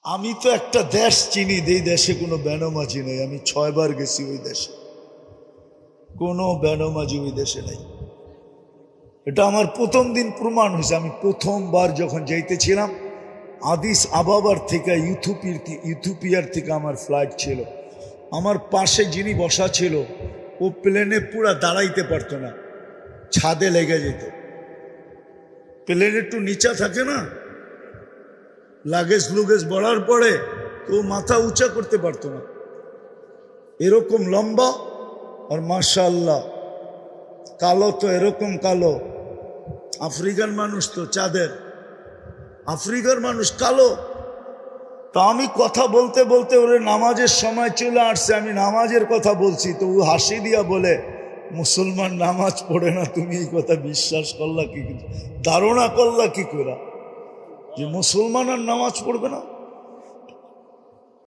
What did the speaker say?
আমি তো একটা দেশ চিনি, এই দেশে কোনো বেনামাজি নেই। আমি 6 বার গেছি ওই দেশে, কোনো বেনামাজি ওই দেশে নেই। এটা আমার প্রথম দিন প্রমাণ হয়েছে। আমি প্রথমবার যখন যাইতেছিলাম আদিস আবাবার থেকে ইথিওপিয়ার থেকে আমার ফ্লাইট ছিল, আমার পাশে যিনি বসা ছিল ও প্লেনে পুরা দাঁড়াইতে পারতো না, ছাদে লেগে যেত। প্লেন একটু নিচা থাকে না, লাগেজ লুগেজ বড়ার পরে তো মাথা উঁচা করতে পারতো না, এরকম লম্বা। আর মাশাআল্লাহ কালো তো এরকম কালো, আফ্রিকার মানুষ তো চাঁদের, আফ্রিকার মানুষ কালো। তা আমি কথা বলতে বলতে ওরে নামাজের সময় চলে আসছে, আমি নামাজের কথা বলছি তো ও হাসি দিয়া বলে, মুসলমান নামাজ পড়ে না, তুমি এই কথা বিশ্বাস করলা কি, ধারণা করলা কি করে যে মুসলমান আর নামাজ পড়বে না?